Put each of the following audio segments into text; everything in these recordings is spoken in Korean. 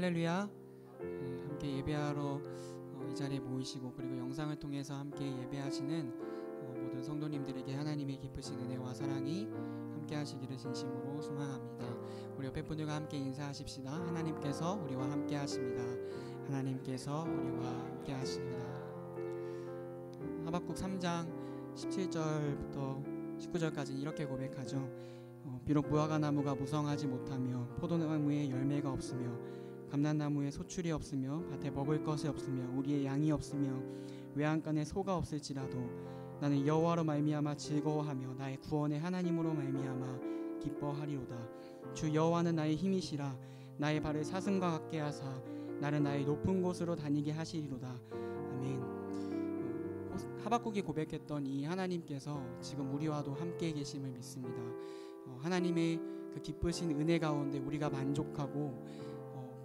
할렐루야. 함께 예배하러 이 자리에 모이시고 그리고 영상을 통해서 함께 예배하시는 모든 성도님들에게 하나님의 기쁘신 은혜와 사랑이 함께 하시기를 진심으로 소망합니다. 우리 옆에 분들과 함께 인사하십시다. 하나님께서 우리와 함께 하십니다. 하나님께서 우리와 함께 하십니다. 하박국 3장 17절부터 19절까지 이렇게 고백하죠. 비록 무화과나무가 무성하지 못하며 포도나무에 열매가 없으며 감람나무에 소출이 없으며 밭에 먹을 것이 없으며 우리의 양이 없으며 외양간에 소가 없을지라도 나는 여호와로 말미암아 즐거워하며 나의 구원의 하나님으로 말미암아 기뻐하리로다. 주 여호와는 나의 힘이시라. 나의 발을 사슴과 같게 하사 나를 나의 높은 곳으로 다니게 하시리로다. 아멘. 하박국이 고백했던 이 하나님께서 지금 우리와도 함께 계심을 믿습니다. 하나님의 그 기쁘신 은혜 가운데 우리가 만족하고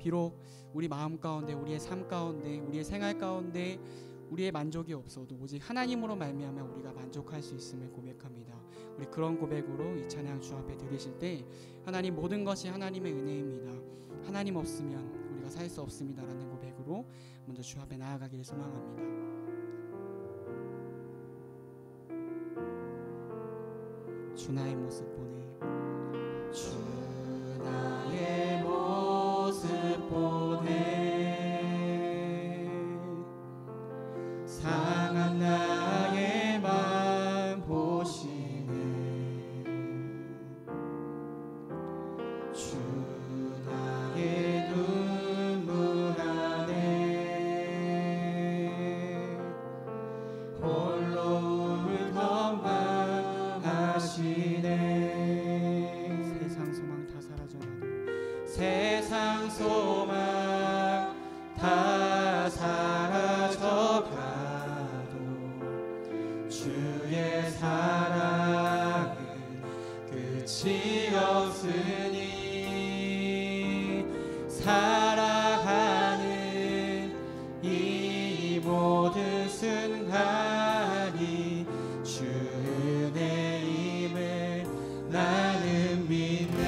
비록 우리 마음 가운데 우리의 삶 가운데 우리의 생활 가운데 우리의 만족이 없어도 오직 하나님으로 말미암아 우리가 만족할 수 있음을 고백합니다. 우리 그런 고백으로 이 찬양 주 앞에 드리실 때 하나님 모든 것이 하나님의 은혜입니다. 하나님 없으면 우리가 살 수 없습니다 라는 고백으로 먼저 주 앞에 나아가기를 소망합니다. 주 나의 모습 보내 주 나의 모습 보내 상한 나의 맘 보시네 주 나의 눈물 안에 홀로 울던 맘 하시네 세상 소망 다 사라져가도 세상 소망 다 사라져가도 주의 사랑은 끝이 없으니 살아가는 이 모든 순간이 주 은혜임을 나는 믿네.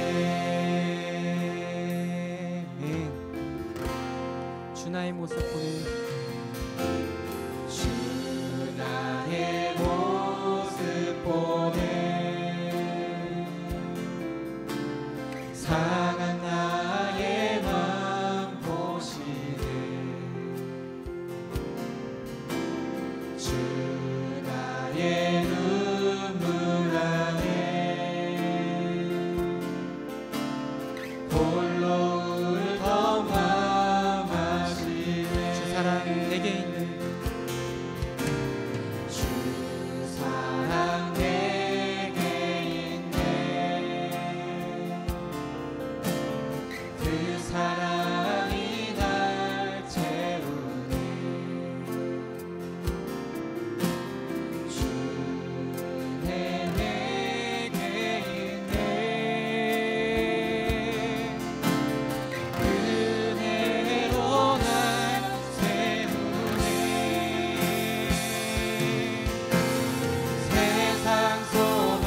주 나의 모습 보내 주 나의 모습 보내 상한 나의 맘 보시네 주 나의 눈물 안에 홀로 울던 맘 하시네 주 사랑 내게 있네 주 사랑 내게 있네 그 사랑이 날 채우네 주 은혜 내게 있네 은혜로 날 세우네 세상 소망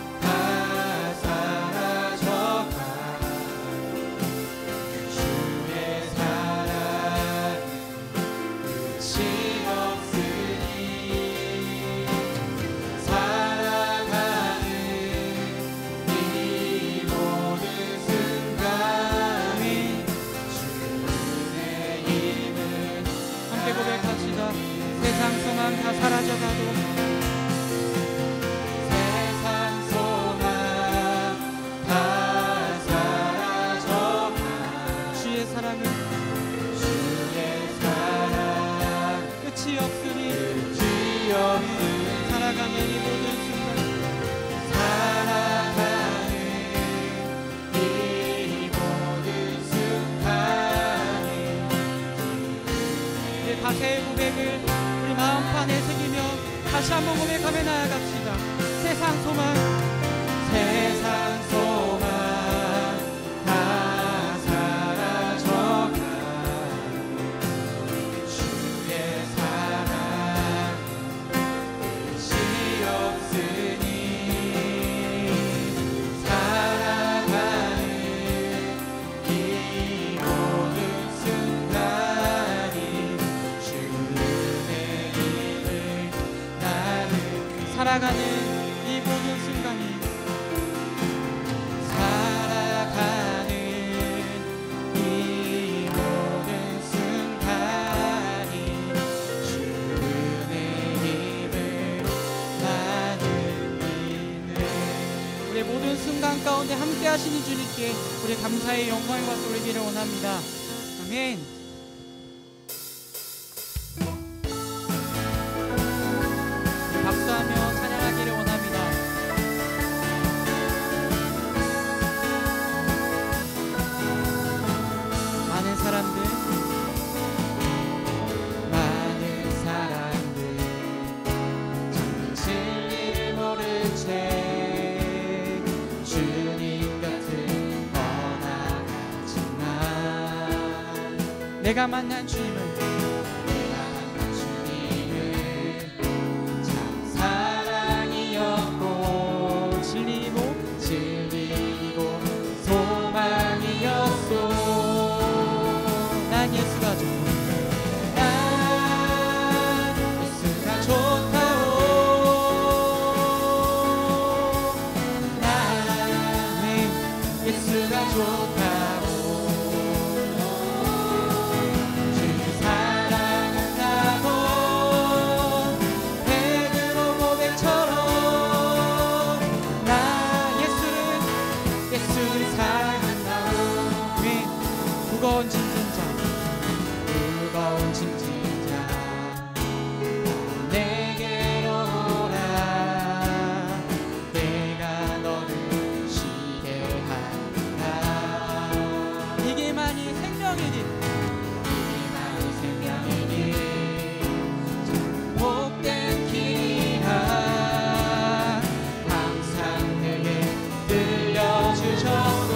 다 사라져가 주의 사랑은 끝이 없으니 살아가는 이 모든 순간이 주 은혜임을 함께 고백합시다. 세상 소망 다 사라져가도 세상 소망 다 사라져가 주의 사랑은 끝이 없으니 살아가는 이 모든 순간 살아가는 이 모든 순간이 이제 다시의 고백을 우리 마음판에 새기며 다시 한번 고백하며 나아갑시다. 세상 소망 다 사라져가 주의 사랑 끝이 없으니 살아가는 이 모든 살아가는 이 모든 순간이 모든 순간 가운데 함께 하시는 주님께 우리 감사의 영광과 돌리기를 원합니다. 아멘. 박수하며 찬양하기를 원합니다. 많은 사람들 진리를 모른 채 내가 만난 주님을 참 사랑이었고 진리이고 소망이었소. 난 예수가 좋고 난 예수가 좋다오. 난 예수가 좋다오. 무거운 짐진 자 내게로 오라. 내가 너를 쉬게 하리라. 이게만이 생명이니 복된 길이라 항상 내게 들려주셨소.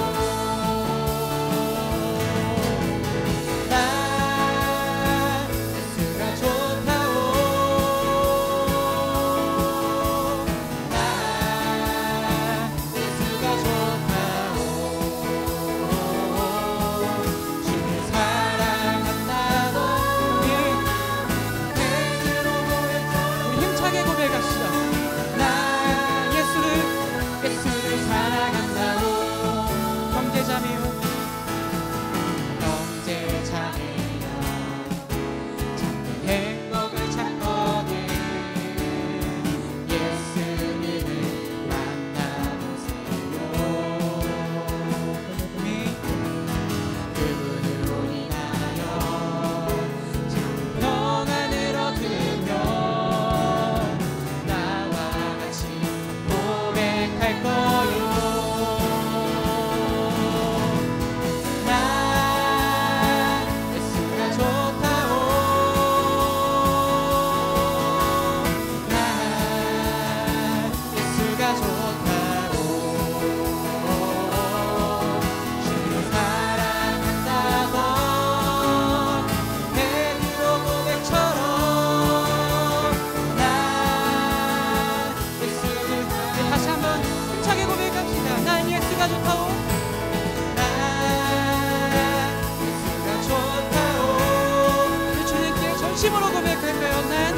진심으로 고백할까요? 난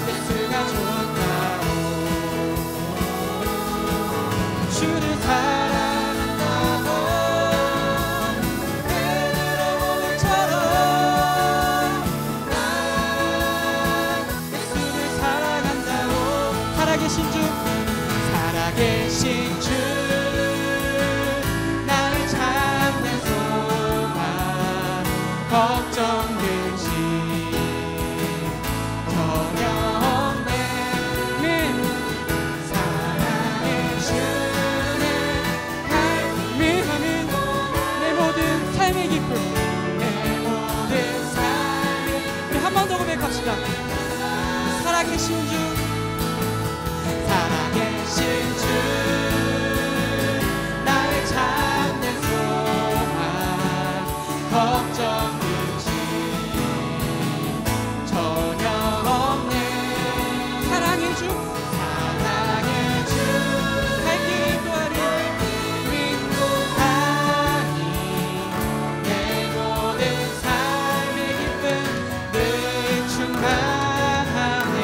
예수가 좋다오. 주를 사랑한다고 베드로 고백처럼 난 예수를 사랑한다고. 살아계신 주 나를 참는 소망 걱정되지 전혀 없네. 사랑해 주네 아멘. 내 모든 삶의 기쁨 내 모든 삶의 우리 한 번 더 고백합시다. 살아계신 주 나를 찾는 소망 걱정되지 전혀 없네. 사랑의 주 갈 길 인도하리 내 모든 삶의 기쁨 늘 충만하네.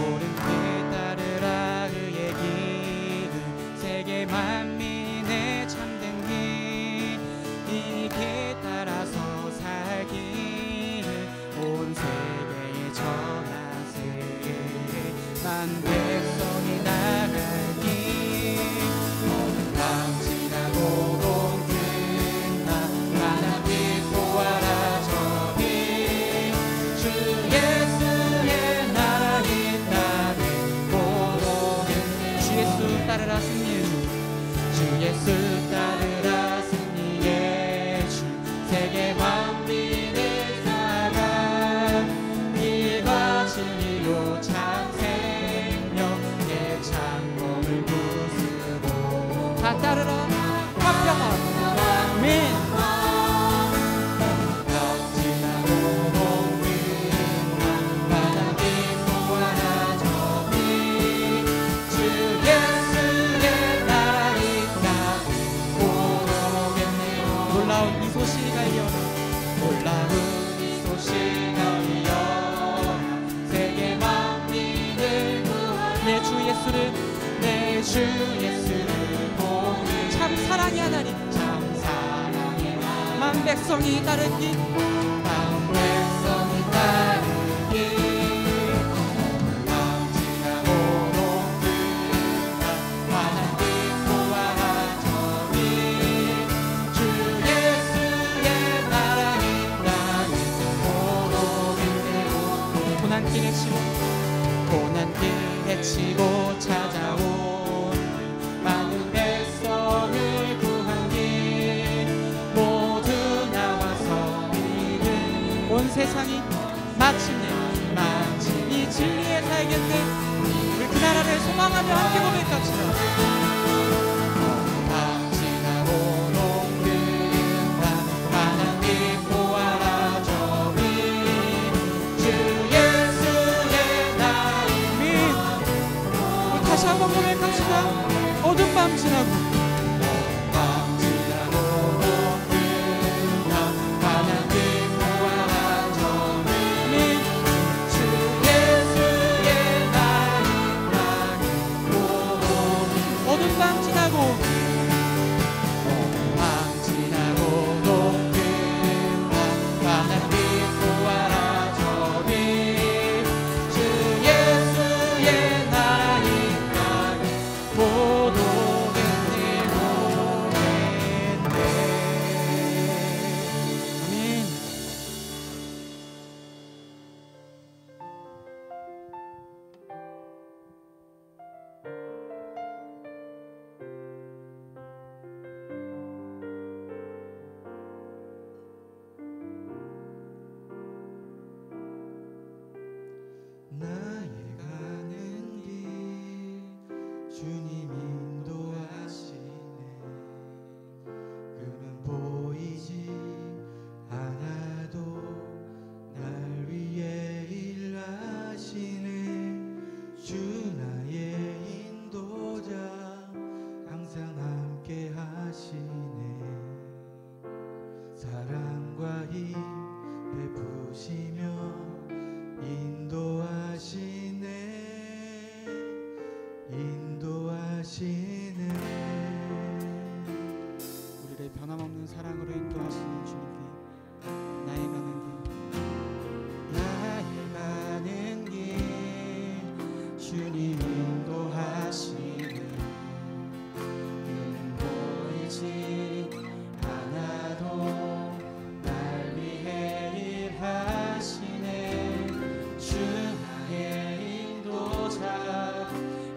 옳은 길 따르라 그의 길은 세계 만민의 참된 길 이 길 따라서 살기를 온 세계에 전하세 만 백성이 나갈 길 어느 밤 지나고도 끝나 가나 길 보아라 저기 주 예수의 나라 있다는 고백해 주 예수 따르라 승리의 주 예수 따르라 승리의 주 세계 만민을 살아가 길과 진리로 참 생명의 창공을 부수고 다 따르라 화평한 아멘 놀라운 이 소식이 알려라 놀라운 이 소식이 알려라 세계 만민을 구하라 내 주 예수를 내 주 예수를 보니 참 사랑의 하나님 참 사랑의 하나님 만 백성이 따르기 만 백성이 따르기 밤 지나고도 끝나 환한 길 보아라 저기 주 예수의 나라 있다는 고백해요 고난길에 치고 고난길에 치고 찾아온 많은 백성을 구한 길 모두 나와서 믿은 온 세상이 마침내 이 진리에 살겠네 우리 그 나라를 소망하며 함께 고백합시다 밤 지나고도 끝나 환한 길 보아라 저기 주 예수의 나이미 우리 다시 한번 고백합시다 어둠 밤 지나고 밤 지나고도 끝나 환한 길 보아라 저기 주 예수의 나이라는 어둠 밤 지나고 밤 지나고도 끝나 환한 길 보아라 저기 주 예수의 나라 있다는 고독했네 고백했네 아멘 나의 가는 길 주님 인도하시네 그는 보이지 않아도 날 위해 일하시네 주 나의 인도자 항상 함께 하시네 사랑과 힘 베푸시며 인도하시네 우리를 변함없는 사랑으로 인도하시는 주님께 나의 가는 길 주님 인도하시네 그는 보이지 않아도 날 위해 일하시네 주 나의 인도자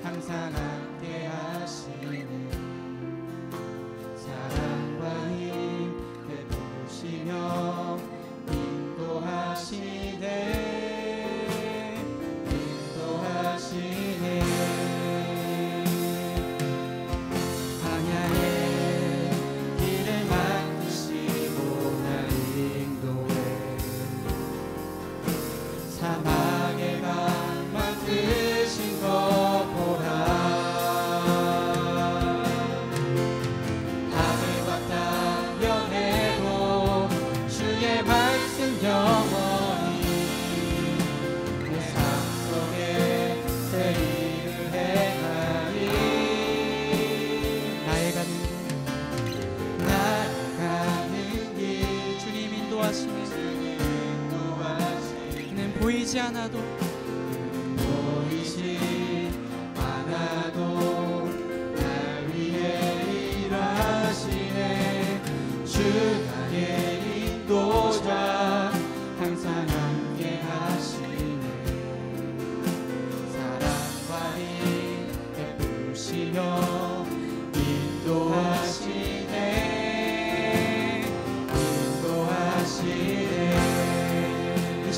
항상 함께 하시네 사랑과 힘 베푸시며 인도하시네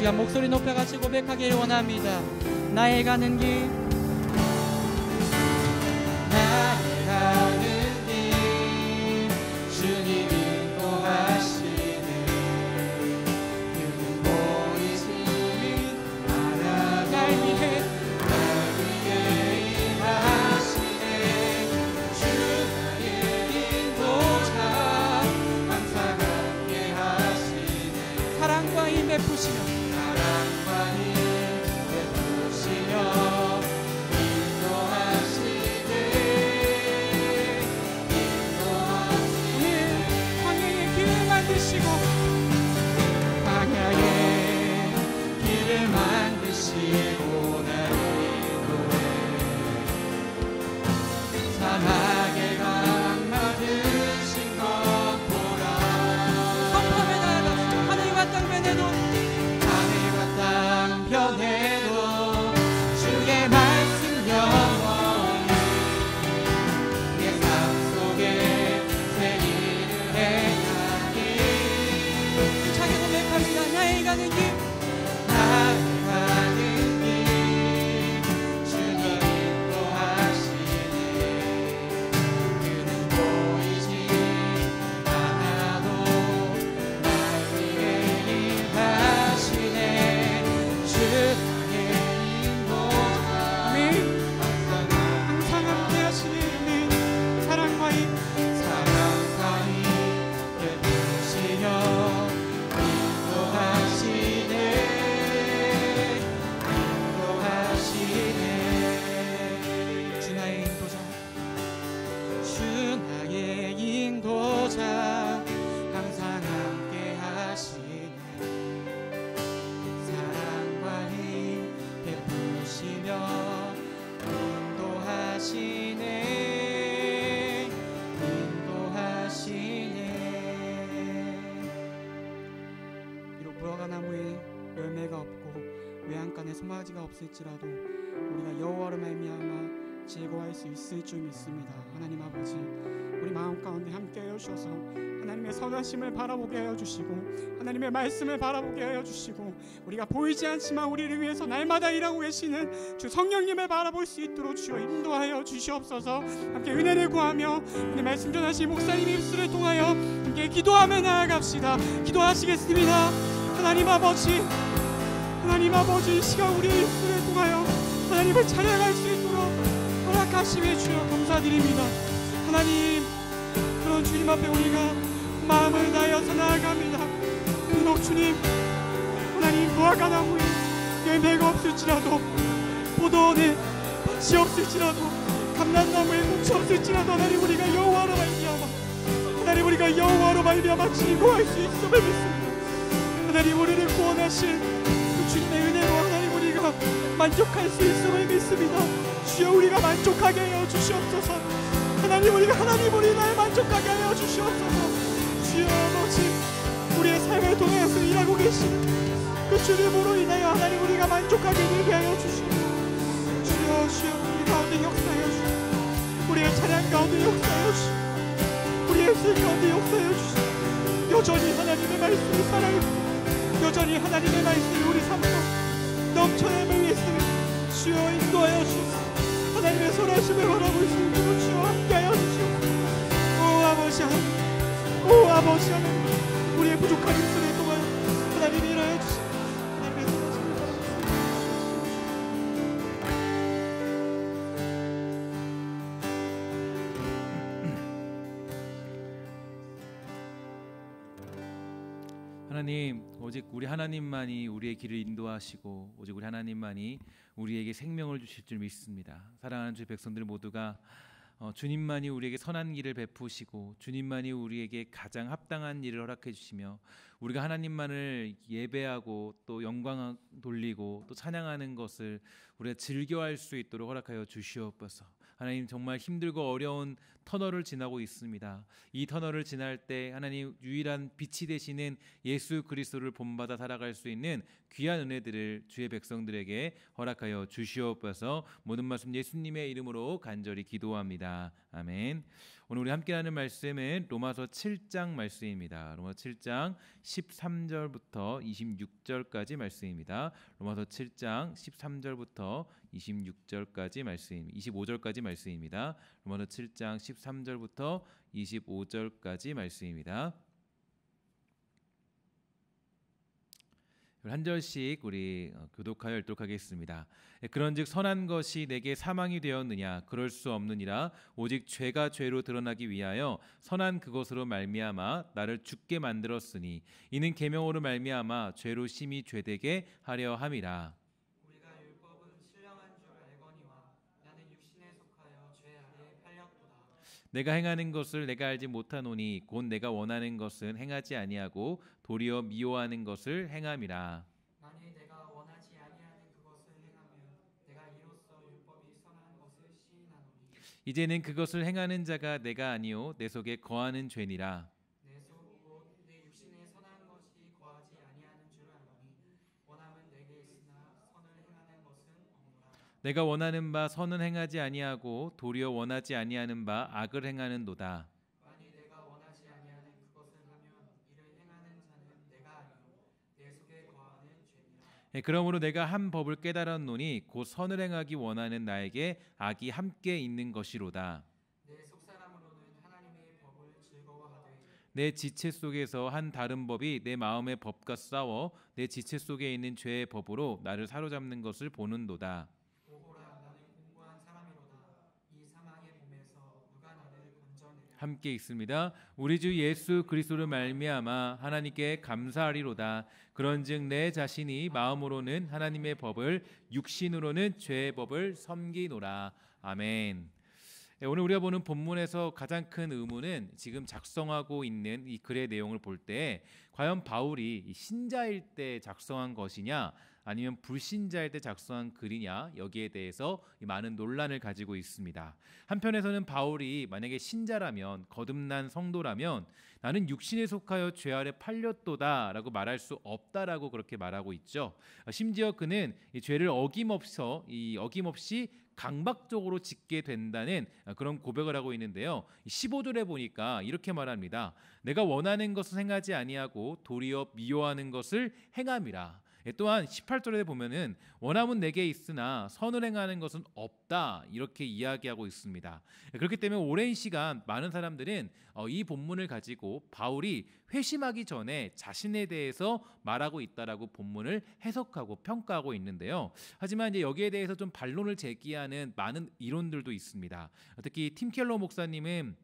시간 목소리 높여 같이 고백하기를 원합니다. 나의 가는 길, 나의 가는 길, 주님 인도하시네. 그는 보이시는 알아 날 위해 일하시네. 주 나의 인도자 항상 함께 하시네. 사랑과 힘 베푸시며 방향의 길을 만드시고 나를 인도해. 사막의 강 막으신 것 보라. 성품에 나아가 하늘과 땅 변해도, 하늘과 땅 변해도 주의 말씀 영원히 내 삶 속에 새 일을 행하기. 차게 고백합니다. 나의 가는 길, 나의 가는 길, 주님 인도하시네. 그는 보이지 않아도 날 위해 일하시네. 주 나의 인도자 항상 함께 하시네. 사랑과 힘 베푸시며 항상 함께 하시네. 사랑과 힘 베푸시며 인도하시네. 비록 무화과 나무에 열매가 없고 외양간에 송아지가 없을지라도 우리가 여호와로 말미암아 즐거워할 수 있을 줄 믿습니다. 하나님 아버지, 우리 마음 가운데 함께하여 주셔서 하나님의 선하심을 바라보게 하여 주시고 하나님의 말씀을 바라보게 하여 주시고 우리가 보이지 않지만 우리를 위해서 날마다 일하고 계시는 주 성령님을 바라볼 수 있도록 주여 인도하여 주시옵소서. 함께 은혜를 구하며 우리 말씀 전하신 목사님 입술을 통하여 함께 기도하며 나아갑시다. 기도하시겠습니다. 하나님 아버지, 이 시간 우리의 입술을 통하여 하나님을 찬양할 수 있도록 허락하심에 주여 감사드립니다. 하나님, 그런 주님 앞에 우리가 마음을 다하여서 나아갑니다. 비록 주님, 하나님 무화과 나무에 열매가 없을지라도, 포도원에 밭이 없을지라도, 감람나무에 꽃이 없을지라도 하나님 우리가 여호와로 말미암아 즐거워할 수 있음을 믿습니다. 하나님 우리를 구원하신 그 주님의 은혜로 하나님 우리가 만족할 수 있음을 믿습니다. 주여 우리가 만족하게 하여 주시옵소서. 하나님 우리를 만족하게 하여 주시옵소서. 주여 아버지, 우리의 삶을 통해서 일하고 계신 그 주님으로 인하여 하나님 우리가 만족하게 되게 하여 주시옵소서. 주여 우리 가운데 역사하여 주시옵소서. 우리의 찬양 가운데 역사하여 주시옵소서. 우리의 입술 가운데 역사하여 주시옵소서. 여전히 하나님의 말씀이 살아있고 여전히 하나님의 말씀이 우리 삶으로 넘쳐남을 위해서 주여 인도하여 주시옵소서. 하나님의 선하심을 바라볼 수 있도록 주여 함께하여 주시옵소서. 오 아버지 하나님, 우리의 부족한 입술을 통하여 하나님이 일하여 주시옵소서. 하나님의 선하심을 바라볼 수 있도록. 하나님, 오직 우리 하나님만이 우리의 길을 인도하시고 오직 우리 하나님만이 우리에게 생명을 주실 줄 믿습니다. 사랑하는 주의 백성들 모두가 주님만이 우리에게 선한 길을 베푸시고 주님만이 우리에게 가장 합당한 일을 허락해 주시며 우리가 하나님만을 예배하고 또 영광 돌리고 또 찬양하는 것을 우리가 즐겨할 수 있도록 허락하여 주시옵소서. 하나님, 정말 힘들고 어려운 터널을 지나고 있습니다. 이 터널을 지날 때 하나님 유일한 빛이 되시는 예수 그리스도를 본받아 살아갈 수 있는 귀한 은혜들을 주의 백성들에게 허락하여 주시옵소서. 모든 말씀 예수님의 이름으로 간절히 기도합니다. 아멘. 오늘 우리 함께하는 말씀은 로마서 7장 말씀입니다. 로마서 7장 13절부터 26절까지 말씀입니다. 로마서 7장 13절부터 26절까지 말씀, 25절까지 말씀입니다. 로마서 7장 13절부터 25절까지 말씀입니다. 한 절씩 우리 교독하여 읊도록하겠습니다. 그런즉 선한 것이 내게 사망이 되었느냐? 그럴 수 없느니라. 오직 죄가 죄로 드러나기 위하여 선한 그것으로 말미암아 나를 죽게 만들었으니 이는 계명으로 말미암아 죄로 심히 죄되게 하려 함이라. 우리가 율법은 신령한 줄 알거니와 나는 육신에 속하여 죄 아래에 팔렸도다. 내가 행하는 것을 내가 알지 못하노니 곧 내가 원하는 것은 행하지 아니하고 도리어 미워하는 것을 행함이라. 만일 내가 원하지 아니하는 그것을 행하면 내가 이로써 율법이 선한 것을 시인하노니 이제는 그것을 행하는 자가 내가 아니요 내 속에 거하는 죄니라. 내 속 곧 내 육신에 선한 것이 거하지 아니하는 줄 아노니 원함은 내게 있으나 선을 행하는 것은 없노라. 내가 원하는 바 선은 행하지 아니하고 도리어 원하지 아니하는 바 악을 행하는도다. 만일 내가 원하지 아니하는 그것을 하면 이를 행하는 자는 내가 아니요 내 속에 거하는 죄니라. 그러므로 내가 한 법을 깨달았노니 곧 선을 행하기 원하는 나에게 악이 함께 있는 것이로다. 내 속사람으로는 하나님의 법을 즐거워하되 내 지체 속에서 한 다른 법이 내 마음의 법과 싸워 내 지체 속에 있는 죄의 법으로 나를 사로잡는 것을 보는도다. 보고라 나는 공고한 사람이로다. 이 사망의 몸에서 누가 나를 건져내랴. 함께 있습니다. 우리 주 예수 그리스도를 말미암아 하나님께 감사하리로다. 그런즉 내 자신이 마음으로는 하나님의 법을 육신으로는 죄의 법을 섬기노라. 아멘. 오늘 우리가 보는 본문에서 가장 큰 의문은 지금 작성하고 있는 이 글의 내용을 볼 때 과연 바울이 신자일 때 작성한 것이냐 아니면 불신자일 때 작성한 글이냐 여기에 대해서 많은 논란을 가지고 있습니다. 한편에서는 바울이 만약에 신자라면 거듭난 성도라면 나는 육신에 속하여 죄 아래 팔렸도다라고 말할 수 없다라고 그렇게 말하고 있죠. 심지어 그는 이 죄를 어김없이 강박적으로 짓게 된다는 그런 고백을 하고 있는데요. 15절에 보니까 이렇게 말합니다. 내가 원하는 것을 행하지 아니하고 도리어 미워하는 것을 행함이라. 또한 18절에 보면은 원함은 내게 있으나 선을 행하는 것은 없다 이렇게 이야기하고 있습니다. 그렇기 때문에 오랜 시간 많은 사람들은 이 본문을 가지고 바울이 회심하기 전에 자신에 대해서 말하고 있다라고 본문을 해석하고 평가하고 있는데요. 하지만 이제 여기에 대해서 좀 반론을 제기하는 많은 이론들도 있습니다. 특히 팀 켈러 목사님은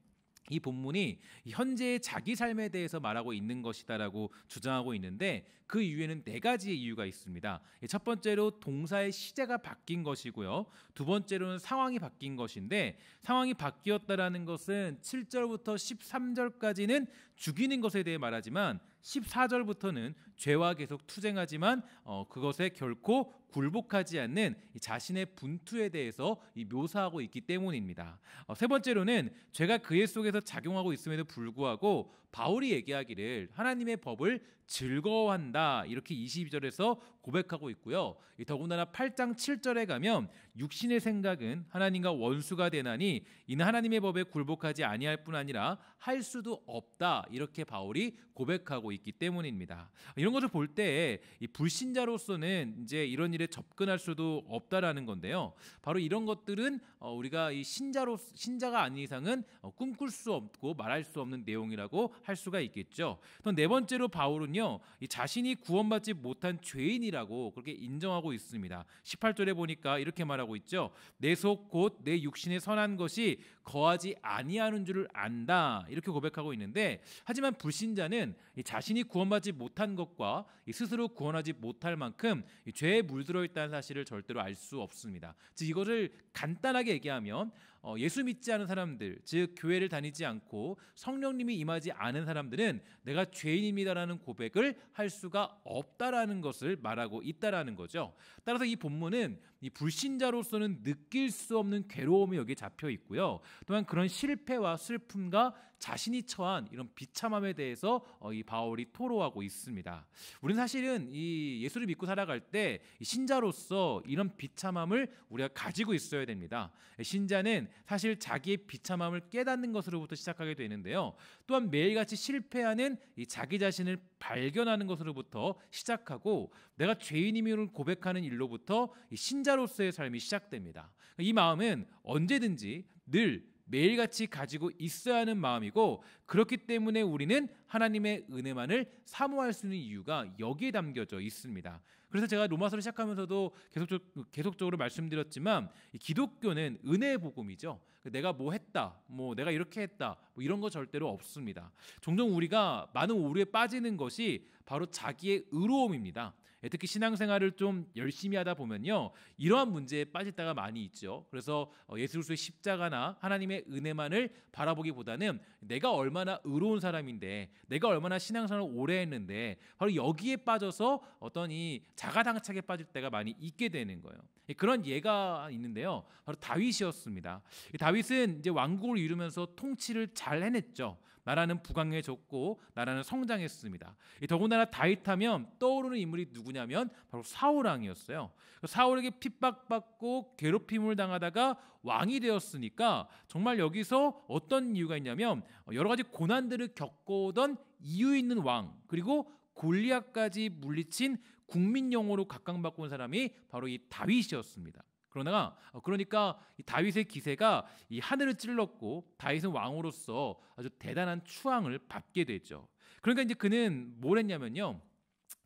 이 본문이 현재의 자기 삶에 대해서 말하고 있는 것이다라고 주장하고 있는데 그 이유에는 네 가지의 이유가 있습니다. 첫 번째로 동사의 시제가 바뀐 것이고요. 두 번째로는 상황이 바뀐 것인데 상황이 바뀌었다라는 것은 7절부터 13절까지는 죽이는 것에 대해 말하지만 14절부터는 죄와 계속 투쟁하지만 그것에 결코 굴복하지 않는 자신의 분투에 대해서 묘사하고 있기 때문입니다. 세 번째로는 죄가 그의 속에서 작용하고 있음에도 불구하고 바울이 얘기하기를 하나님의 법을 즐거워한다 이렇게 22절에서 고백하고 있고요. 더군다나 8장 7절에 가면 육신의 생각은 하나님과 원수가 되나니 이는 하나님의 법에 굴복하지 아니할 뿐 아니라 할 수도 없다 이렇게 바울이 고백하고 있기 때문입니다. 이런 것을 볼 때 이 불신자로서는 이제 이런 일에 접근할 수도 없다라는 건데요. 바로 이런 것들은 우리가 이 신자가 아닌 이상은 꿈꿀 수 없고 말할 수 없는 내용이라고 할 수가 있겠죠. 또 네 번째로 바울은요, 이 자신이 구원받지 못한 죄인이라고 그렇게 인정하고 있습니다. 18절에 보니까 이렇게 말하고 있죠. 내 속 곧 내 육신에 선한 것이 거하지 아니하는 줄을 안다 이렇게 고백하고 있는데 하지만 불신자는 자신이 구원받지 못한 것과 스스로 구원하지 못할 만큼 죄에 물들어 있다는 사실을 절대로 알 수 없습니다. 즉 이것을 간단하게 얘기하면 예수 믿지 않은 사람들, 즉 교회를 다니지 않고 성령님이 임하지 않은 사람들은 내가 죄인입니다라는 고백을 할 수가 없다라는 것을 말하고 있다라는 거죠. 따라서 이 본문은 이 불신자로서는 느낄 수 없는 괴로움이 여기에 잡혀 있고요. 또한 그런 실패와 슬픔과 자신이 처한 이런 비참함에 대해서 이 바울이 토로하고 있습니다. 우리는 사실은 이 예수를 믿고 살아갈 때 신자로서 이런 비참함을 우리가 가지고 있어야 됩니다. 신자는 사실 자기의 비참함을 깨닫는 것으로부터 시작하게 되는데요. 또한 매일같이 실패하는 이 자기 자신을 발견하는 것으로부터 시작하고 내가 죄인임을 고백하는 일로부터 이 신자로서의 삶이 시작됩니다. 이 마음은 언제든지 늘 매일같이 가지고 있어야 하는 마음이고, 그렇기 때문에 우리는 하나님의 은혜만을 사모할 수 있는 이유가 여기에 담겨져 있습니다. 그래서 제가 로마서를 시작하면서도 계속적으로 말씀드렸지만, 이 기독교는 은혜의 복음이죠. 내가 뭐 했다, 내가 이렇게 했다, 이런 거 절대로 없습니다. 종종 우리가 많은 오류에 빠지는 것이 바로 자기의 의로움입니다. 특히 신앙생활을 좀 열심히 하다 보면요, 이러한 문제에 빠질 때가 많이 있죠. 그래서 예수 그리스도의 십자가나 하나님의 은혜만을 바라보기보다는 내가 얼마나 의로운 사람인데, 내가 얼마나 신앙생활을 오래 했는데, 바로 여기에 빠져서 어떤 이 자가당착에 빠질 때가 많이 있게 되는 거예요. 그런 예가 있는데요, 바로 다윗이었습니다. 다윗은 이제 왕국을 이루면서 통치를 잘 해냈죠. 나라는 부강해졌고 나라는 성장했습니다. 더군다나 다윗하면 떠오르는 인물이 누구냐면 바로 사울 왕이었어요. 사울에게 핍박받고 괴롭힘을 당하다가 왕이 되었으니까 정말 여기서 어떤 이유가 있냐면, 여러 가지 고난들을 겪어오던 이유 있는 왕, 그리고 골리앗까지 물리친 국민 영웅으로 각광받고 온 사람이 바로 이 다윗이었습니다. 그러니까 이 다윗의 기세가 이 하늘을 찔렀고, 다윗은 왕으로서 아주 대단한 추앙을 받게 되죠. 그러니까 이제 그는 뭘 했냐면요,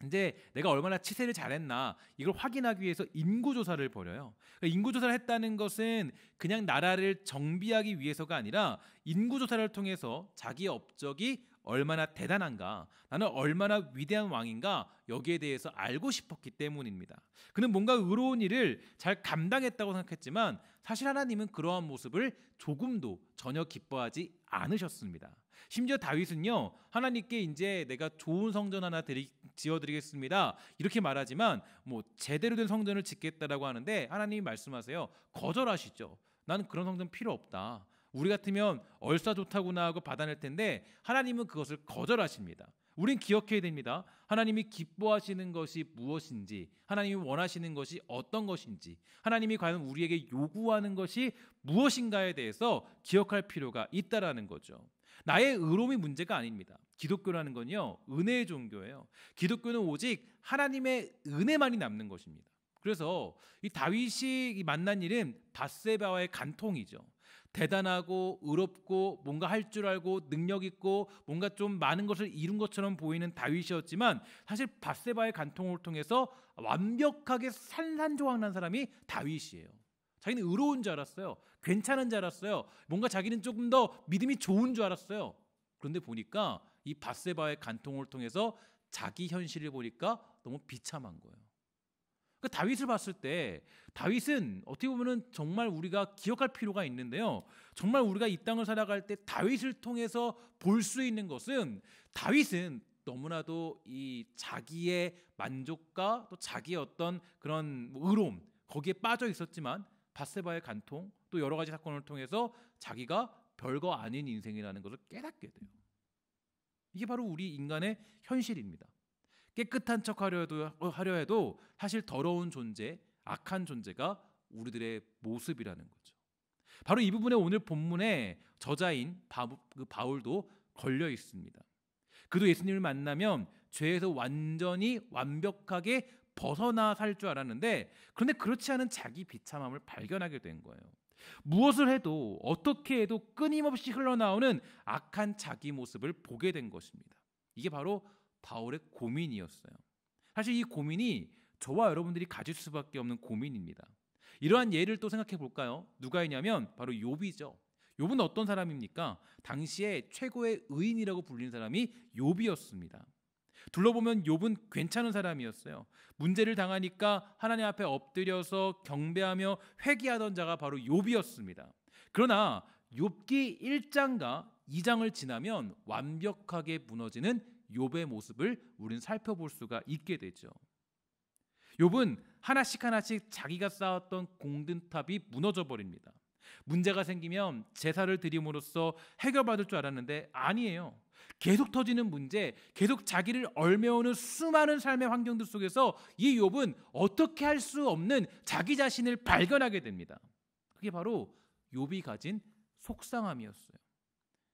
이제 내가 얼마나 치세를 잘했나 이걸 확인하기 위해서 인구조사를 벌여요. 그러니까 인구조사를 했다는 것은 그냥 나라를 정비하기 위해서가 아니라, 인구조사를 통해서 자기의 업적이 얼마나 대단한가, 나는 얼마나 위대한 왕인가, 여기에 대해서 알고 싶었기 때문입니다. 그는 뭔가 의로운 일을 잘 감당했다고 생각했지만, 사실 하나님은 그러한 모습을 조금도 전혀 기뻐하지 않으셨습니다. 심지어 다윗은요, 하나님께 이제 내가 좋은 성전 하나 지어드리겠습니다 이렇게 말하지만, 제대로 된 성전을 짓겠다라고 하는데 하나님이 말씀하세요. 거절하시죠. 나는 그런 성전 필요 없다. 우리 같으면 얼싸 좋다구나 하고 받아낼 텐데, 하나님은 그것을 거절하십니다. 우린 기억해야 됩니다. 하나님이 기뻐하시는 것이 무엇인지, 하나님이 원하시는 것이 어떤 것인지, 하나님이 과연 우리에게 요구하는 것이 무엇인가에 대해서 기억할 필요가 있다라는 거죠. 나의 의로움이 문제가 아닙니다. 기독교라는 건요, 은혜의 종교예요. 기독교는 오직 하나님의 은혜만이 남는 것입니다. 그래서 이 다윗이 만난 일은 밧세바와의 간통이죠. 대단하고 의롭고 뭔가 할 줄 알고 능력 있고 뭔가 좀 많은 것을 이룬 것처럼 보이는 다윗이었지만, 사실 밧세바의 간통을 통해서 완벽하게 산산조각난 사람이 다윗이에요. 자기는 의로운 줄 알았어요. 괜찮은 줄 알았어요. 뭔가 자기는 조금 더 믿음이 좋은 줄 알았어요. 그런데 보니까 이 밧세바의 간통을 통해서 자기 현실을 보니까 너무 비참한 거예요. 그러니까 다윗을 봤을 때, 다윗은 어떻게 보면 정말 우리가 기억할 필요가 있는데요, 정말 우리가 이 땅을 살아갈 때 다윗을 통해서 볼 수 있는 것은, 다윗은 너무나도 이 자기의 만족과 또 자기의 어떤 그런 의로움, 거기에 빠져 있었지만, 밧세바의 간통, 또 여러 가지 사건을 통해서 자기가 별거 아닌 인생이라는 것을 깨닫게 돼요. 이게 바로 우리 인간의 현실입니다. 깨끗한 척 하려 해도 사실 더러운 존재, 악한 존재가 우리들의 모습이라는 거죠. 바로 이 부분에 오늘 본문의 저자인 바울도 걸려 있습니다. 그도 예수님을 만나면 죄에서 완전히 완벽하게 벗어나 살 줄 알았는데, 그런데 그렇지 않은 자기 비참함을 발견하게 된 거예요. 무엇을 해도 어떻게 해도 끊임없이 흘러나오는 악한 자기 모습을 보게 된 것입니다. 이게 바로 바울의 고민이었어요. 사실 이 고민이 저와 여러분들이 가질 수밖에 없는 고민입니다. 이러한 예를 또 생각해 볼까요? 누가 있냐면 바로 욥이죠. 욥은 어떤 사람입니까? 당시에 최고의 의인이라고 불린 사람이 욥이었습니다. 둘러보면 욥은 괜찮은 사람이었어요. 문제를 당하니까 하나님 앞에 엎드려서 경배하며 회개하던 자가 바로 욥이었습니다. 그러나 욥기 1장과 2장을 지나면 완벽하게 무너지는 욥의 모습을 우리는 살펴볼 수가 있게 되죠. 욥은 하나씩 자기가 쌓았던 공든탑이 무너져 버립니다. 문제가 생기면 제사를 드림으로써 해결받을 줄 알았는데 아니에요. 계속 터지는 문제, 계속 자기를 얽매우는 수많은 삶의 환경들 속에서 이 욥은 어떻게 할 수 없는 자기 자신을 발견하게 됩니다. 그게 바로 욥이 가진 속상함이었어요.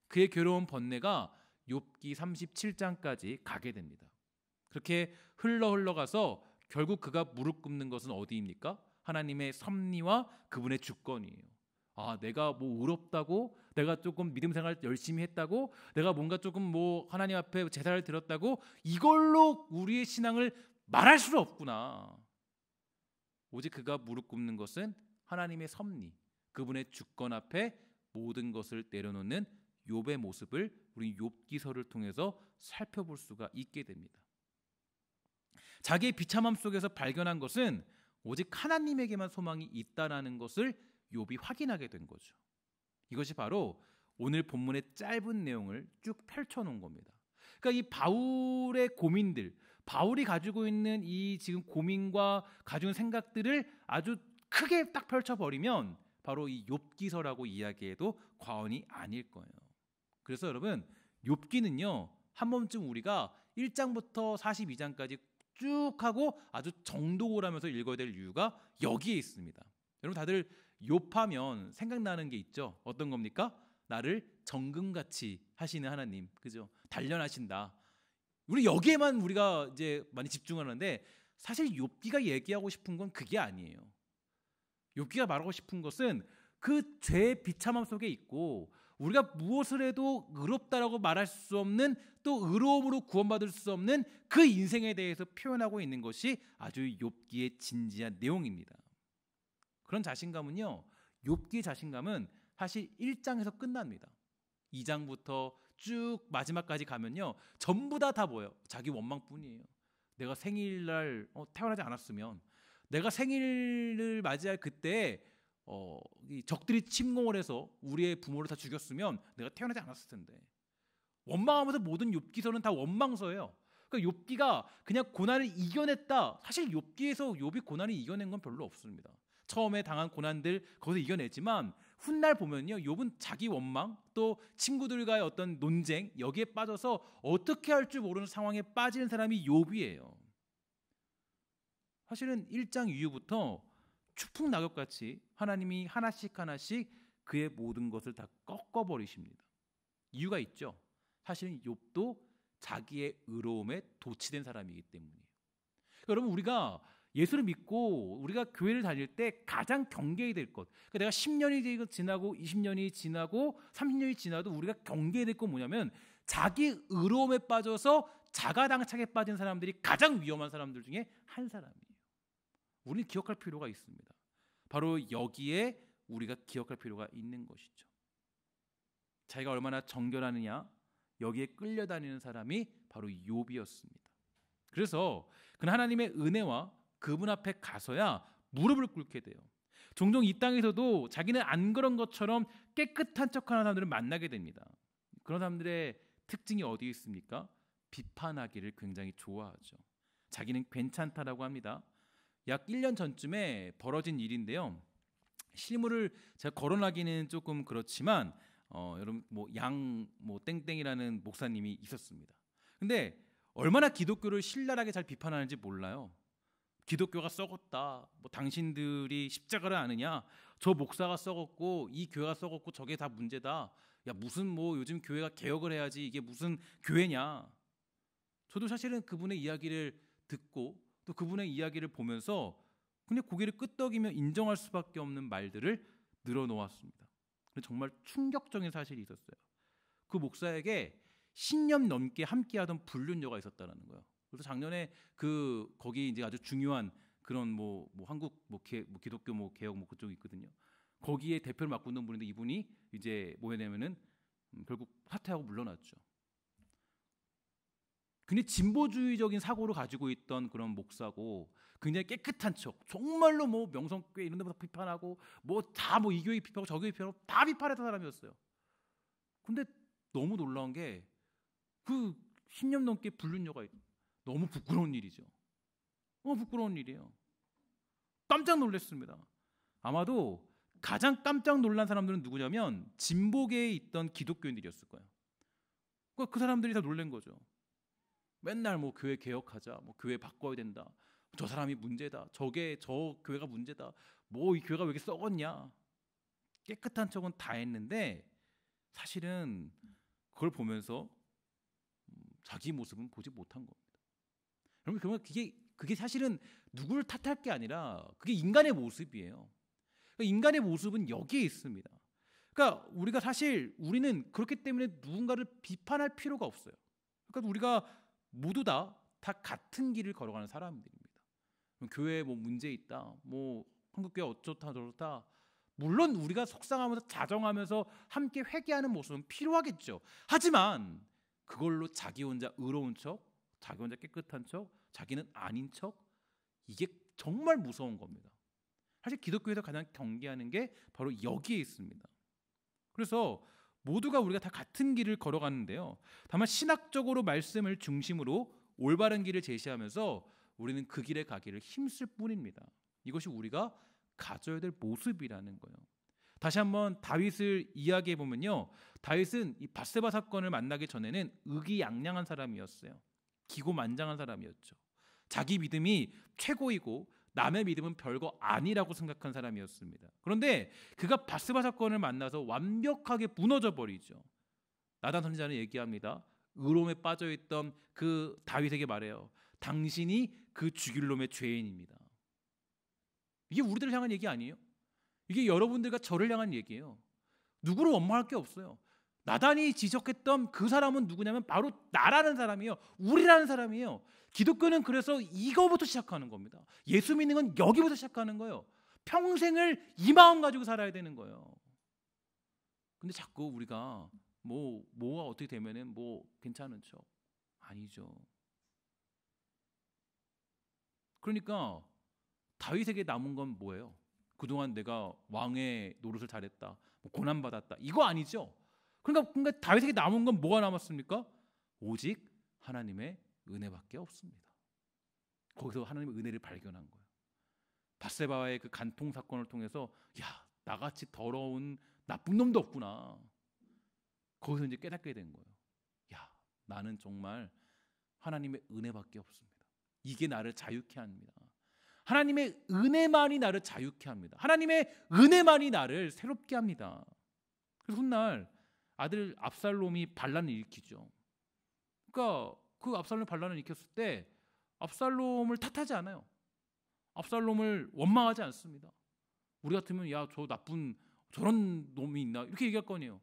그의 괴로운 번뇌가 욥기 37장까지 가게 됩니다. 그렇게 흘러가서 결국 그가 무릎 꿇는 것은 어디입니까? 하나님의 섭리와 그분의 주권이에요. 내가 뭐 의롭다고, 내가 조금 믿음 생활 열심히 했다고, 내가 뭔가 조금 뭐 하나님 앞에 제사를 드렸다고 이걸로 우리의 신앙을 말할 수 없구나. 오직 그가 무릎 꿇는 것은 하나님의 섭리, 그분의 주권 앞에 모든 것을 내려놓는 욥의 모습을 우리 욥기서를 통해서 살펴볼 수가 있게 됩니다. 자기의 비참함 속에서 발견한 것은 오직 하나님에게만 소망이 있다라는 것을 욥이 확인하게 된 거죠. 이것이 바로 오늘 본문의 짧은 내용을 쭉 펼쳐놓은 겁니다. 그러니까 이 바울의 고민들, 바울이 가지고 있는 이 지금 고민과 가지고 있는 생각들을 아주 크게 딱 펼쳐버리면 바로 이 욥기서라고 이야기해도 과언이 아닐 거예요. 그래서 여러분, 욥기는요, 한 번쯤 우리가 1장부터 42장까지 쭉 하고 아주 정독을 하면서 읽어야 될 이유가 여기에 있습니다. 여러분 다들 욥하면 생각나는 게 있죠. 어떤 겁니까? 나를 정금같이 하시는 하나님, 그죠? 단련하신다. 우리 여기에만 우리가 이제 많이 집중하는데 사실 욥기가 얘기하고 싶은 건 그게 아니에요. 욥기가 말하고 싶은 것은 그 죄의 비참함 속에 있고 우리가 무엇을 해도 의롭다라고 말할 수 없는, 또 의로움으로 구원받을 수 없는 그 인생에 대해서 표현하고 있는 것이 아주 욥기의 진지한 내용입니다. 그런 자신감은요, 욥기의 자신감은 사실 1장에서 끝납니다. 2장부터 쭉 마지막까지 가면요, 전부 다 뭐예요? 자기 원망뿐이에요. 내가 생일날 태어나지 않았으면, 내가 생일을 맞이할 그때 이 적들이 침공을 해서 우리의 부모를 다 죽였으면 내가 태어나지 않았을 텐데. 원망하면서 모든 욥기서는 다 원망서예요. 그러니까 욥기가 그냥 고난을 이겨냈다. 사실 욥기에서 욥이 고난을 이겨낸 건 별로 없습니다. 처음에 당한 고난들 거기서 이겨내지만 훗날 보면요, 욥은 자기 원망, 또 친구들과의 어떤 논쟁, 여기에 빠져서 어떻게 할 줄 모르는 상황에 빠지는 사람이 욥이에요. 사실은 1장 이후부터 추풍 낙엽같이 하나님이 하나씩 그의 모든 것을 다 꺾어버리십니다. 이유가 있죠. 사실은 욥도 자기의 의로움에 도취된 사람이기 때문이에요. 여러분, 우리가 예수를 믿고 우리가 교회를 다닐 때 가장 경계해야 될 것, 그러니까 내가 10년이 지나고 20년이 지나고 30년이 지나도 우리가 경계해야 될 건 뭐냐면, 자기 의로움에 빠져서 자가당착에 빠진 사람들이 가장 위험한 사람들 중에 한 사람이에요. 우리는 기억할 필요가 있습니다. 바로 여기에 우리가 기억할 필요가 있는 것이죠. 자기가 얼마나 정결하느냐, 여기에 끌려다니는 사람이 바로 욥이었습니다. 그래서 그는 하나님의 은혜와 그분 앞에 가서야 무릎을 꿇게 돼요. 종종 이 땅에서도 자기는 안 그런 것처럼 깨끗한 척하는 사람들을 만나게 됩니다. 그런 사람들의 특징이 어디에 있습니까? 비판하기를 굉장히 좋아하죠. 자기는 괜찮다라고 합니다. 약 1년 전쯤에 벌어진 일인데요. 실물을 제가 거론하기는 조금 그렇지만 여러분 땡땡이라는 목사님이 있었습니다. 근데 얼마나 기독교를 신랄하게 잘 비판하는지 몰라요. 기독교가 썩었다. 당신들이 십자가를 아느냐? 저 목사가 썩었고 이 교회가 썩었고 저게 다 문제다. 야, 무슨 요즘 교회가 개혁을 해야지 이게 무슨 교회냐? 저도 사실은 그분의 이야기를 듣고 또 그분의 이야기를 보면서 그냥 고개를 끄덕이며 인정할 수밖에 없는 말들을 늘어놓았습니다. 정말 충격적인 사실이 있었어요. 그 목사에게 10년 넘게 함께하던 불륜녀가 있었다라는 거예요. 그래서 작년에 거기 이제 아주 중요한 그런 한국 기독교 개혁 그쪽이 있거든요. 거기에 대표를 맡고 있는 분인데 이분이 이제 뭐냐면은 결국 사퇴하고 물러났죠. 근데 진보주의적인 사고를 가지고 있던 그런 목사고 굉장히 깨끗한 척, 정말로 명성교회 이런 데부터 비판하고 다 이 교회 비판하고 저 교회 비판하고 다 비판했던 사람이었어요. 근데 너무 놀라운 게 그 10년 넘게 불륜녀가 너무 부끄러운 일이죠. 너무 부끄러운 일이에요. 깜짝 놀랐습니다. 아마도 가장 깜짝 놀란 사람들은 누구냐면 진보계에 있던 기독교인들이었을 거예요. 그러니까 그 사람들이 다 놀란 거죠. 맨날 뭐 교회 개혁하자, 뭐 교회 바꿔야 된다, 저 사람이 문제다, 저 교회가 문제다, 뭐 이 교회가 왜 이렇게 썩었냐. 깨끗한 척은 다 했는데 사실은 그걸 보면서 자기 모습은 보지 못한 겁니다. 여러분, 그러면 그게 사실은 누구를 탓할 게 아니라 그게 인간의 모습이에요. 그러니까 인간의 모습은 여기에 있습니다. 그러니까 우리는 그렇기 때문에 누군가를 비판할 필요가 없어요. 그러니까 우리가 모두 다 같은 길을 걸어가는 사람들입니다. 교회에 뭐 문제 있다, 뭐 한국교회 어쩌다 저쩌다, 물론 우리가 속상하면서 자정하면서 함께 회개하는 모습은 필요하겠죠. 하지만 그걸로 자기 혼자 의로운 척, 자기 혼자 깨끗한 척, 자기는 아닌 척, 이게 정말 무서운 겁니다. 사실 기독교에서 가장 경계하는 게 바로 여기에 있습니다. 그래서 모두가 우리가 다 같은 길을 걸어가는데요. 다만 신학적으로 말씀을 중심으로 올바른 길을 제시하면서 우리는 그 길에 가기를 힘쓸 뿐입니다. 이것이 우리가 가져야 될 모습이라는 거예요. 다시 한번 다윗을 이야기해 보면요, 다윗은 이 밧세바 사건을 만나기 전에는 의기양양한 사람이었어요. 기고만장한 사람이었죠. 자기 믿음이 최고이고 남의 믿음은 별거 아니라고 생각한 사람이었습니다. 그런데 그가 밧세바 사건을 만나서 완벽하게 무너져 버리죠. 나단 선지자는 얘기합니다. 의로움에 빠져있던 그 다윗에게 말해요. 당신이 그 죽일 놈의 죄인입니다. 이게 우리들을 향한 얘기 아니에요? 이게 여러분들과 저를 향한 얘기예요. 누구를 원망할 게 없어요. 나단이 지적했던 그 사람은 누구냐면 바로 나라는 사람이에요. 우리라는 사람이에요. 기독교는 그래서 이거부터 시작하는 겁니다. 예수 믿는 건 여기부터 시작하는 거예요. 평생을 이 마음 가지고 살아야 되는 거예요. 근데 자꾸 우리가 뭐가 어떻게 되면은 뭐 괜찮은 척, 아니죠. 그러니까 다윗에게 남은 건 뭐예요? 그동안 내가 왕의 노릇을 잘했다, 뭐 고난받았다, 이거 아니죠. 그러니까 다윗에게 남은 건 뭐가 남았습니까? 오직 하나님의 은혜밖에 없습니다. 거기서 하나님의 은혜를 발견한 거예요. 밧세바와의 그 간통 사건을 통해서 나같이 더러운 나쁜 놈도 없구나. 거기서 이제 깨닫게 된 거예요. 나는 정말 하나님의 은혜밖에 없습니다. 이게 나를 자유케 합니다. 하나님의 은혜만이 나를 자유케 합니다. 하나님의 은혜만이 나를 새롭게 합니다. 그래서 훗날 아들 압살롬이 반란을 일으키죠. 그러니까 그 압살롬이 반란을 일으켰을 때 압살롬을 탓하지 않아요. 압살롬을 원망하지 않습니다. 우리 같으면 저 나쁜 저런 놈이 있나 이렇게 얘기할 거 아니에요.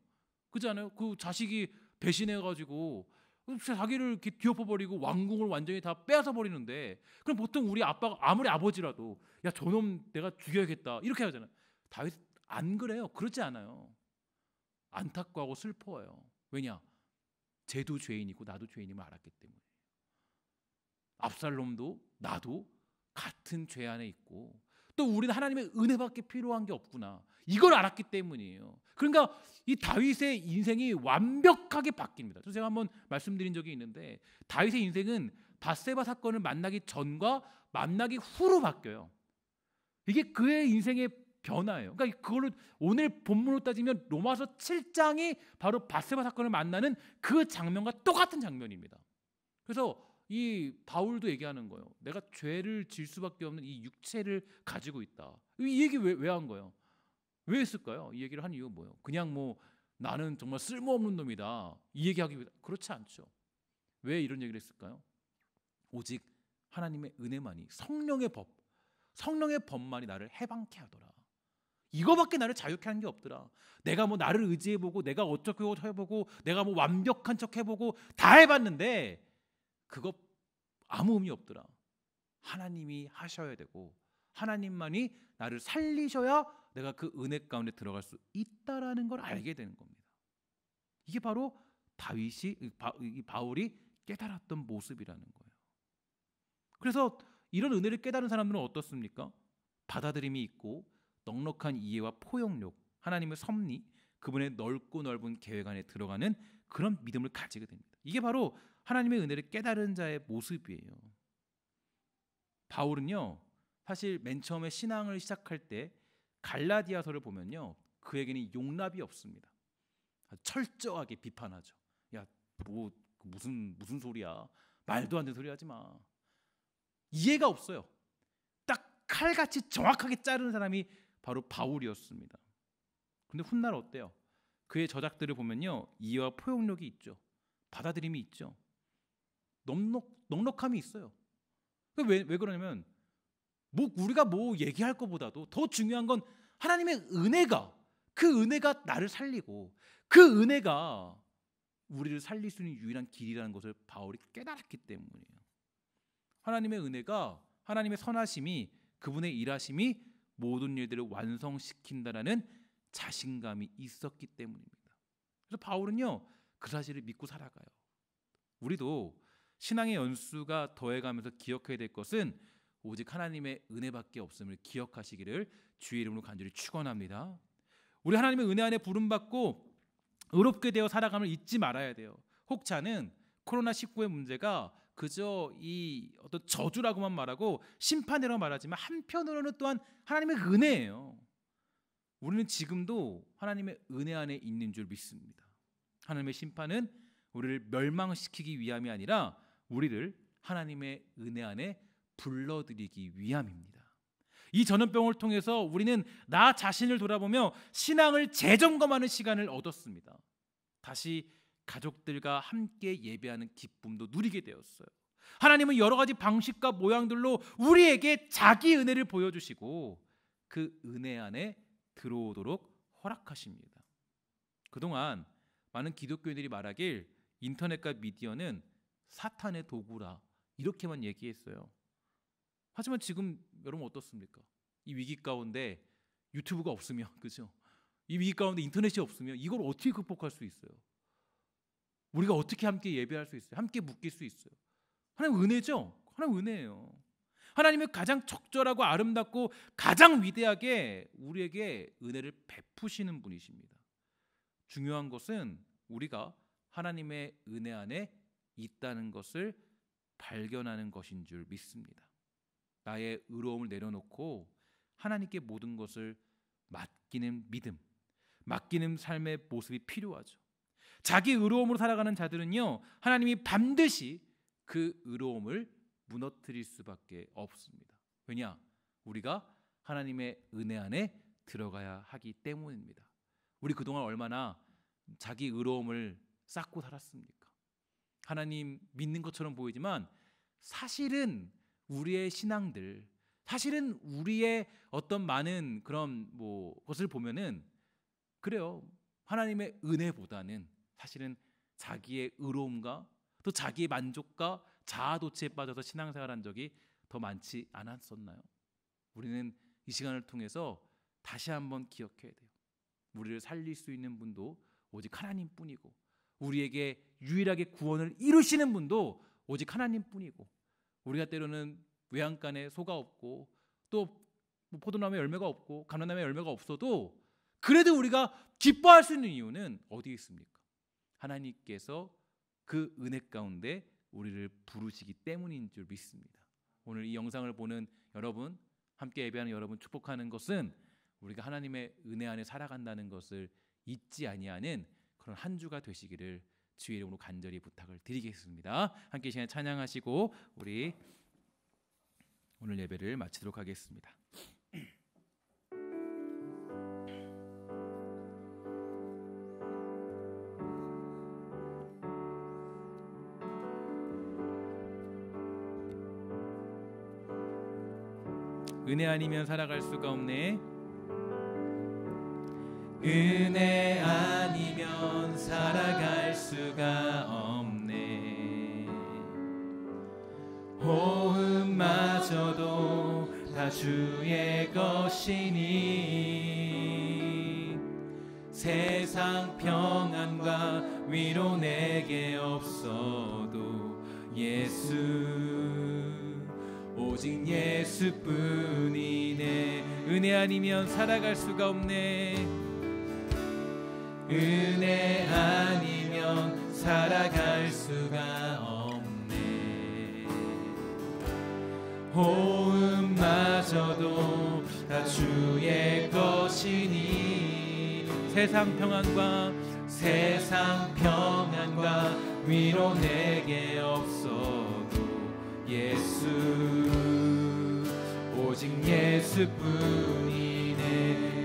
그렇지 않아요? 그 자식이 배신해가지고 자기를 이렇게 뒤엎어버리고 왕궁을 완전히 다 빼앗아 버리는데, 그럼 보통 우리 아빠가 아무리 아버지라도 저놈 내가 죽여야겠다 이렇게 하잖아요. 다윗 안 그래요. 그렇지 않아요. 안타까워하고 슬퍼해요. 왜냐? 쟤도 죄인이고 나도 죄인임을 알았기 때문에. 압살롬도 나도 같은 죄 안에 있고 또 우리는 하나님의 은혜밖에 필요한 게 없구나, 이걸 알았기 때문이에요. 그러니까 이 다윗의 인생이 완벽하게 바뀝니다. 제가 한번 말씀드린 적이 있는데 다윗의 인생은 밧세바 사건을 만나기 전과 만나기 후로 바뀌어요. 이게 그의 인생의 변화예요. 그러니까 그걸로 오늘 본문으로 따지면 로마서 7장이 바로 밧세바 사건을 만나는 그 장면과 똑같은 장면입니다. 그래서 이 바울도 얘기하는 거예요. 내가 죄를 질 수밖에 없는 이 육체를 가지고 있다. 이 얘기 왜 한 거예요? 왜 했을까요? 이 얘기를 한 이유가 뭐예요? 그냥 나는 정말 쓸모없는 놈이다 이 얘기하기 위해. 그렇지 않죠. 왜 이런 얘기를 했을까요? 오직 하나님의 은혜만이, 성령의 법만이 나를 해방케 하더라. 이거밖에 나를 자유케 하는 게 없더라. 내가 나를 의지해보고 내가 어떻게 해보고 내가 완벽한 척 해보고 다 해봤는데 그거 아무 의미 없더라. 하나님이 하셔야 되고 하나님만이 나를 살리셔야 내가 그 은혜 가운데 들어갈 수 있다라는 걸 알게 되는 겁니다. 이게 바로 바울이 깨달았던 모습이라는 거예요. 그래서 이런 은혜를 깨달은 사람들은 어떻습니까? 받아들임이 있고 넉넉한 이해와 포용력, 하나님의 섭리, 그분의 넓고 넓은 계획 안에 들어가는 그런 믿음을 가지게 됩니다. 이게 바로 하나님의 은혜를 깨달은 자의 모습이에요. 바울은요, 사실 맨 처음에 신앙을 시작할 때 갈라디아서를 보면요, 그에게는 용납이 없습니다. 철저하게 비판하죠. 야, 뭐 무슨 소리야? 말도 안 되는 소리 하지 마. 이해가 없어요. 딱 칼같이 정확하게 자르는 사람이 바로 바울이었습니다. 근데 훗날 어때요? 그의 저작들을 보면요, 이해와 포용력이 있죠. 받아들임이 있죠. 넉넉함이 있어요. 왜 그러냐면 우리가 얘기할 것보다도 더 중요한 건 하나님의 은혜가, 그 은혜가 나를 살리고 그 은혜가 우리를 살릴 수 있는 유일한 길이라는 것을 바울이 깨달았기 때문이에요. 하나님의 은혜가, 하나님의 선하심이, 그분의 일하심이 모든 일들을 완성시킨다라는 자신감이 있었기 때문입니다. 그래서 바울은요, 그 사실을 믿고 살아가요. 우리도 신앙의 연수가 더해가면서 기억해야 될 것은 오직 하나님의 은혜밖에 없음을 기억하시기를 주의 이름으로 간절히 축원합니다. 우리 하나님의 은혜 안에 부름받고 의롭게 되어 살아감을 잊지 말아야 돼요. 혹자는 코로나19의 문제가 그저 이 어떤 저주라고만 말하고 심판이라고 말하지만 한편으로는 또한 하나님의 은혜예요. 우리는 지금도 하나님의 은혜 안에 있는 줄 믿습니다. 하나님의 심판은 우리를 멸망시키기 위함이 아니라 우리를 하나님의 은혜 안에 불러들이기 위함입니다. 이 전염병을 통해서 우리는 나 자신을 돌아보며 신앙을 재점검하는 시간을 얻었습니다. 다시 가족들과 함께 예배하는 기쁨도 누리게 되었어요. 하나님은 여러 가지 방식과 모양들로 우리에게 자기 은혜를 보여주시고 그 은혜 안에 들어오도록 허락하십니다. 그동안 많은 기독교인들이 말하길 인터넷과 미디어는 사탄의 도구라 이렇게만 얘기했어요. 하지만 지금 여러분 어떻습니까? 이 위기 가운데 유튜브가 없으면, 그죠? 이 위기 가운데 인터넷이 없으면 이걸 어떻게 극복할 수 있어요? 우리가 어떻게 함께 예배할 수 있어요? 함께 묶일 수 있어요? 하나님 은혜죠? 하나님 은혜예요. 하나님의 가장 적절하고 아름답고 가장 위대하게 우리에게 은혜를 베푸시는 분이십니다. 중요한 것은 우리가 하나님의 은혜 안에 있다는 것을 발견하는 것인 줄 믿습니다. 나의 의로움을 내려놓고 하나님께 모든 것을 맡기는 믿음, 맡기는 삶의 모습이 필요하죠. 자기 의로움으로 살아가는 자들은요, 하나님이 반드시 그 의로움을 무너뜨릴 수밖에 없습니다. 왜냐? 우리가 하나님의 은혜 안에 들어가야 하기 때문입니다. 우리 그동안 얼마나 자기 의로움을 쌓고 살았습니까? 하나님 믿는 것처럼 보이지만 사실은 우리의 신앙들, 사실은 우리의 어떤 많은 그런 것을 보면은 그래요. 하나님의 은혜보다는 사실은 자기의 의로움과 또 자기의 만족과 자아도취에 빠져서 신앙생활한 적이 더 많지 않았었나요? 우리는 이 시간을 통해서 다시 한번 기억해야 돼요. 우리를 살릴 수 있는 분도 오직 하나님뿐이고 우리에게 유일하게 구원을 이루시는 분도 오직 하나님뿐이고 우리가 때로는 외양간에 소가 없고 또 포도나무에 열매가 없고 감람나무에 열매가 없어도 그래도 우리가 기뻐할 수 있는 이유는 어디에 있습니까? 하나님께서 그 은혜 가운데 우리를 부르시기 때문인 줄 믿습니다. 오늘 이 영상을 보는 여러분, 함께 예배하는 여러분 축복하는 것은 우리가 하나님의 은혜 안에 살아간다는 것을 잊지 아니하는 그런 한 주가 되시기를 주의 이름으로 간절히 부탁을 드리겠습니다. 함께 이 시간에 찬양하시고 우리 오늘 예배를 마치도록 하겠습니다. 은혜 아니면 살아갈 수가 없네. 은혜 아니면 살아갈 수가 없네. 호흡마저도 다 주의 것이니 세상 평안과 위로 내게 없어도 오직 예수뿐이네. 은혜 아니면 살아갈 수가 없네. 은혜 아니면 살아갈 수가 없네. 호흡마저도 다 주의 것이니 세상 평안과 위로 내게 없어도 예수 오직 예수뿐이네.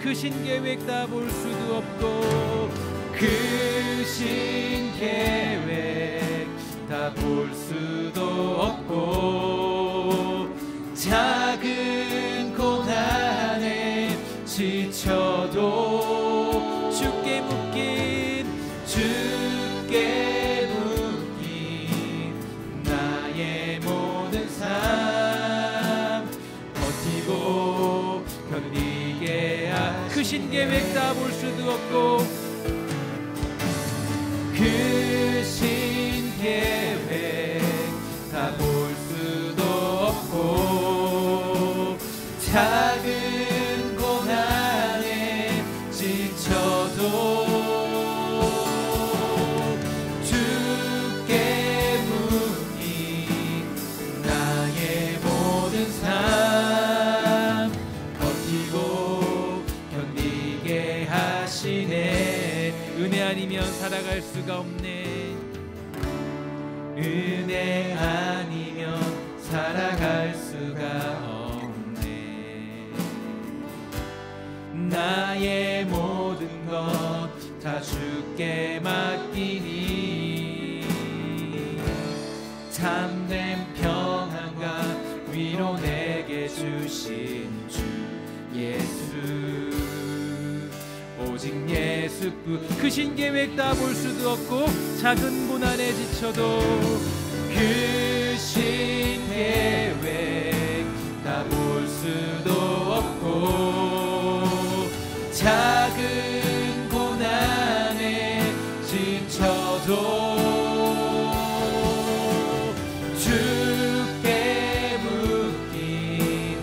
크신 계획 다 볼 수도 없고 크신 계획 다 볼 수도 없고 작은 고난에 지쳐도 주께 묶인 나의 모든 삶 버티고 견디게 크신 계획 다 볼 수도 없고 크신 계획 다 볼 수도 없고 작은 고난에 지쳐도 주께 묻니 나의 모든 삶 버티고 견디게 하시네. 은혜 아니면 살아갈 수가 없네. 은혜 아니면 살아갈 수가 없네. 나의 모든 것 다 주께 맡기니 참된 평안과 위로 내게 주신 주 예수 오직 예수뿐. 크신 계획 다 볼 수도 없고 작은 고난에 지쳐도 크신 계획 다 볼 수도 없고 작은 고난에 지쳐도 주께 묶인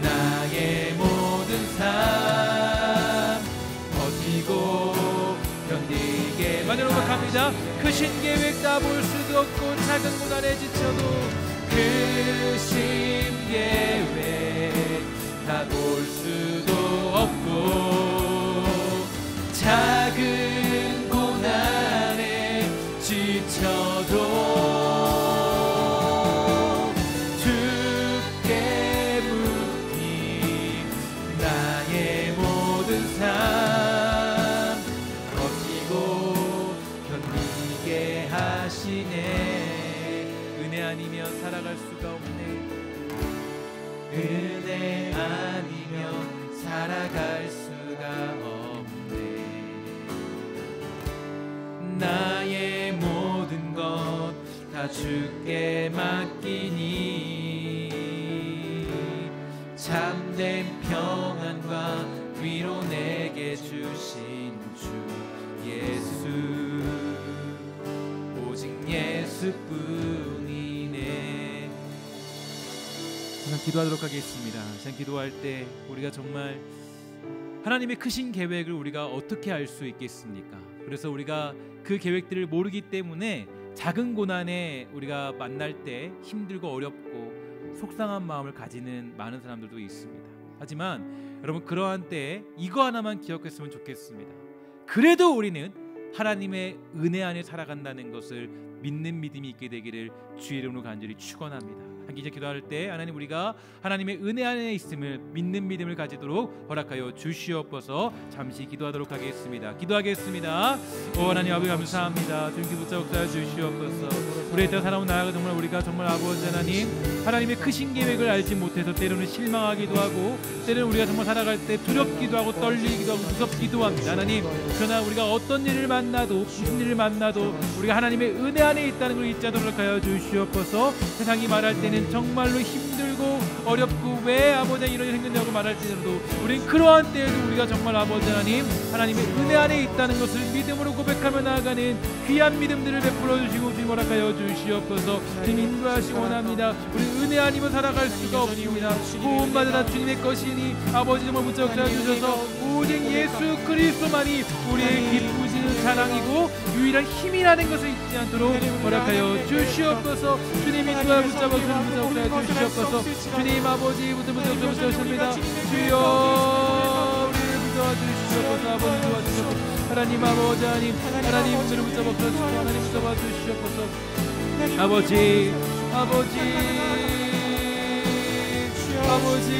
나의 모든 삶 버티고 견디게 만으로 고백합니다. 크신 계획 다 볼 수도 없고 작은 고난에 지쳐도 크신 계획 다 볼 수도 없고 작은 고난에 지쳐도 주께 묶인 나의 모든 삶 버티고 견디게 하시네. 은혜 아니면 살아갈 수가 없네. 은혜 아니면 살아갈 수가 없네. 나의 모든 것 다 주께 맡기니 참된 평안과 위로 내게 주신 주 예수 오직 예수뿐이네. 저는 기도하도록 하겠습니다. 저는 기도할 때 우리가 정말 하나님의 크신 계획을 우리가 어떻게 알 수 있겠습니까? 그래서 우리가 그 계획들을 모르기 때문에 작은 고난에 우리가 만날 때 힘들고 어렵고 속상한 마음을 가지는 많은 사람들도 있습니다. 하지만 여러분 그러한 때에 이거 하나만 기억했으면 좋겠습니다. 그래도 우리는 하나님의 은혜 안에 살아간다는 것을 믿는 믿음이 있게 되기를 주의 이름으로 간절히 축원합니다. 함께 이제 기도할 때 하나님 우리가 하나님의 은혜 안에 있음을 믿는 믿음을 가지도록 허락하여 주시옵소서. 잠시 기도하도록 하겠습니다. 기도하겠습니다. 오 하나님 아버지 감사합니다. 주님께 붙잡아 주시옵소서. 우리의 땅 살아온 나라가 정말 우리가 정말 아버지 하나님의 크신 계획을 알지 못해서 때로는 실망하기도 하고 때로는 우리가 정말 살아갈 때 두렵기도 하고 떨리기도 하고 무섭기도 합니다. 하나님 그러나 우리가 어떤 일을 만나도 무슨 일을 만나도 우리가 하나님의 은혜 안에 있다는 걸 잊지 않도록 하여 주시옵소서. 세상이 말할 때는 정말로 힘들고 어렵고 왜 아버지 이런 일이 생겼냐고 말할 때도 우리는 그러한 때에도 우리가 정말 아버지 하나님의 은혜 안에 있다는 것을 믿음으로 고백하며 나아가는 귀한 믿음들을 베풀어 주시고 주님 허락하여 주시옵소서. 주님 인도하시기 원합니다. 우리 은혜 아니면 살아갈 수가 없습니다. 구원받으라 주님의 것이니 아버지 정말 붙잡아 주셔서 오직 예수 그리스도만이 우리의 기쁘시는 자랑이고 유일한 힘이라는 것을 잊지 않도록 허락하여 주시옵소서. 주님 인도하 붙잡아서 붙잡아 주시옵소서. 주님 아버지 붙잡으셨습니다. 주여 우리를 붙잡아 주시옵소서. 아버지 도와주시옵소서. 하나님 아버지 하나님 우리를 붙잡아 주시옵소서. 하나님 붙잡아 주시옵소서. 아버지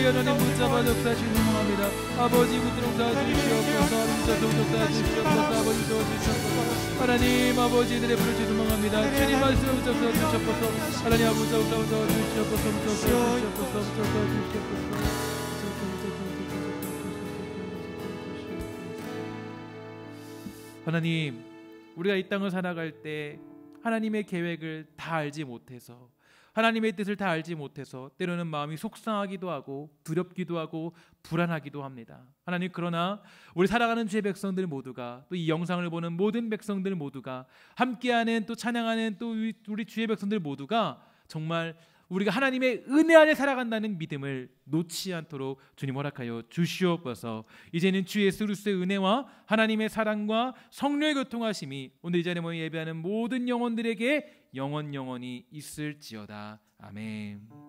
하나님 붙잡아 역사하시는 소망합니다. 아버지 붙들어 도와주시옵소서. 아버지 도와주시옵소서. 하나님 아버지 내 부르짖 소망합니다. 주님 말씀을 붙잡아 주시옵소서. 하나님 아버지 붙잡아 주시옵소서. 하나님 우리가 이 땅을 살아갈 때 하나님의 계획을 다 알지 못해서 하나님의 뜻을 다 알지 못해서 때로는 마음이 속상하기도 하고 두렵기도 하고 불안하기도 합니다. 하나님 그러나 우리 살아가는 주의 백성들 모두가 또 이 영상을 보는 모든 백성들 모두가 함께하는 또 찬양하는 또 우리 주의 백성들 모두가 정말 우리가 하나님의 은혜 안에 살아간다는 믿음을 놓지 않도록 주님 허락하여 주시옵소서. 이제는 주 예수 그리스도의 은혜와 하나님의 사랑과 성령의 교통하심이 오늘 이 자리에 모여 예배하는 모든 영혼들에게 영원히 있을지어다. 아멘.